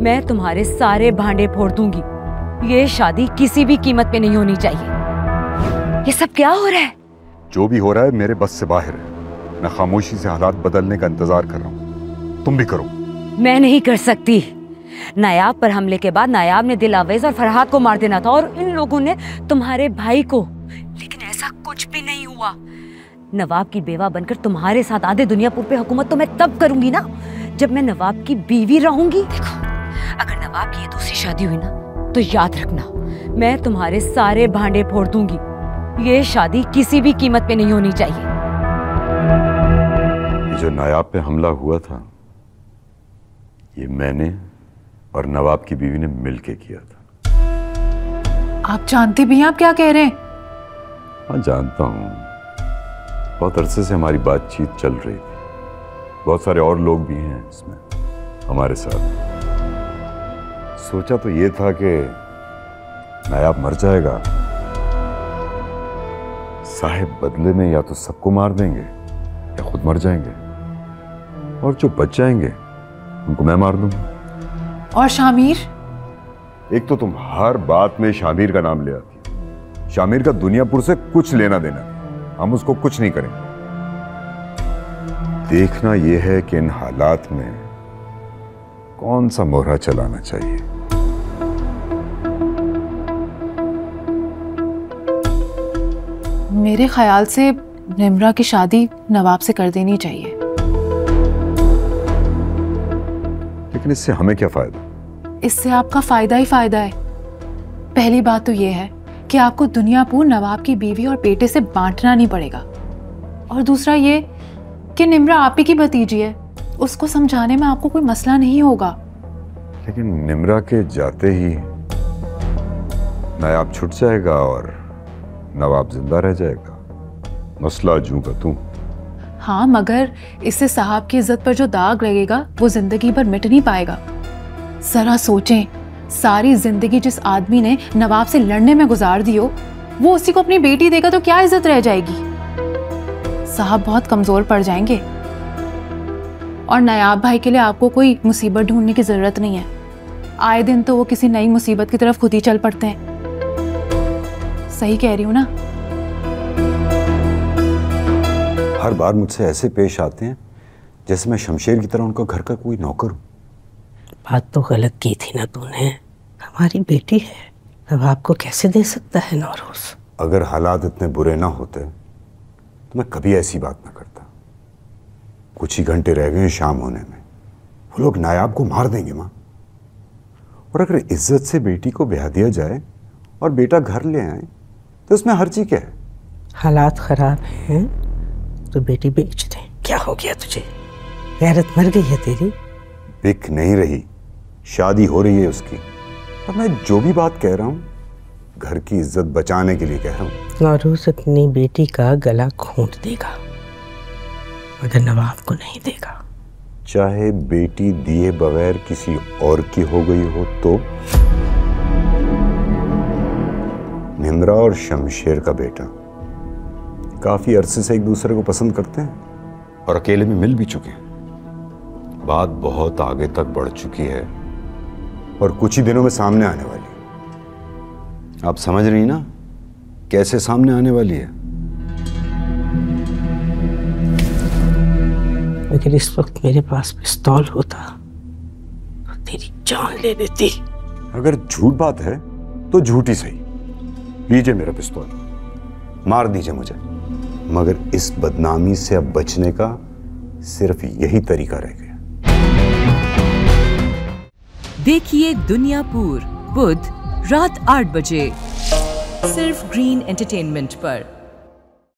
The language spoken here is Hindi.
मैं तुम्हारे सारे भांडे फोड़ दूंगी। ये शादी किसी भी कीमत पे नहीं होनी चाहिए। ये सब क्या हो रहा है? जो भी हो रहा है मेरे बस से बाहर है। मैं खामोशी से हालात बदलने का इंतजार कर रहा हूँ। तुम भी करो। मैं नहीं कर सकती। नायाब पर हमले के बाद नायाब ने दिलावेज और फरहाद को मार देना था, और इन लोगों ने तुम्हारे भाई को। लेकिन ऐसा कुछ भी नहीं हुआ। नवाब की बेवा बनकर तुम्हारे साथ आधे दुनियापुर पे हुकूमत तो मैं तब करूंगी ना, जब मैं नवाब की बीवी रहूंगी। देखो, अगर नवाब की ये दूसरी शादी हुई ना, तो याद रखना, मैं तुम्हारे सारे भांडे फोड़ दूंगी। ये शादी किसी भी कीमत पे नहीं होनी चाहिए। ये जो नायाब पे हमला हुआ था, ये मैंने और नवाब की बीवी ने मिलके किया था। आप जानते भी हैं आप क्या कह रहे हैं? हाँ, जानता हूँ। बहुत अरसे से हमारी बातचीत चल रही थी। बहुत सारे और लोग भी हैं इसमें हमारे साथ। सोचा तो ये था कि नायाब मर जाएगा, साहिब बदले में या तो सबको मार देंगे या खुद मर जाएंगे, और जो बच जाएंगे उनको मैं मार दूंगा। और शामिर? एक तो तुम हर बात में शामिर का नाम ले आती हो। शामिर का दुनियापुर से कुछ लेना देना नहीं, हम उसको कुछ नहीं करेंगे। देखना यह है कि इन हालात में कौन सा मोहरा चलाना चाहिए। मेरे ख्याल से निम्रा की शादी नवाब से कर देनी चाहिए। लेकिन इससे हमें क्या फायदा? इससे आपका फायदा ही फायदा है। पहली बात तो यह है कि आपको दुनियापुर नवाब की बीवी और बेटे से बांटना नहीं पड़ेगा, और दूसरा ये कि निम्रा आप ही की भतीजी है, उसको समझाने में आपको कोई मसला नहीं होगा। लेकिन निम्रा के जाते ही नायाब छूट जाएगा और नवाब जिंदा रह जाएगा। मसला जूं का तूं। हाँ, मगर इससे साहब की इज्जत पर जो दाग लगेगा वो जिंदगी भर मिट नहीं पाएगा। जरा सोचें, सारी जिंदगी जिस आदमी ने नवाब से लड़ने में गुजार दी हो, वो उसी को अपनी बेटी देगा तो क्या इज्जत रह जाएगी? साहब बहुत कमजोर पड़ जाएंगे। और नायाब भाई के लिए आपको कोई मुसीबत ढूंढने की जरूरत नहीं है। आए दिन तो वो किसी नई मुसीबत की तरफ खुद ही चल पड़ते हैं। सही कह रही हूँ ना? हर बार मुझसे ऐसे पेश आते हैं जैसे मैं शमशेर की तरह उनका घर का कोई नौकर हूं। बात तो गलत की थी ना तूने। हमारी बेटी है, अब आपको कैसे दे सकता है नौरोज? अगर हालात इतने बुरे ना होते तो मैं कभी ऐसी बात ना करता। कुछ ही घंटे रह गए शाम होने में, वो लोग नायाब को मार देंगे माँ। और अगर इज्जत से बेटी को ब्याह दिया जाए और बेटा घर ले आए तो उसमें हर्जी क्या है? हालात खराब हैं तो बेटी बेच दे। क्या हो गया तुझे? गैरत मर गई है तेरी? बिक नहीं रही, शादी हो रही है उसकी। और मैं जो भी बात कह रहा हूँ घर की इज्जत बचाने के लिए कह रहा हूँ। नौरोज अपनी बेटी का गला घोंट देगा मगर नवाब को नहीं देगा। चाहे बेटी दिए बगैर किसी और की हो गई हो तो? निम्रा और शमशेर का बेटा काफी अरसे से एक दूसरे को पसंद करते हैं और अकेले में मिल भी चुके हैं। बात बहुत आगे तक बढ़ चुकी है और कुछ ही दिनों में सामने आने वाली है। आप समझ रही ना कैसे सामने आने वाली है? अगर इस वक्त मेरे पास पिस्तौल होता तो तेरी जान ले लेती। अगर झूठ बात है तो झूठी सही। लीजिए मेरा पिस्तौल, मार दीजिए मुझे, मगर इस बदनामी से अब बचने का सिर्फ यही तरीका रह गया। देखिए दुनियापुर बुध रात 8 बजे सिर्फ ग्रीन एंटरटेनमेंट पर।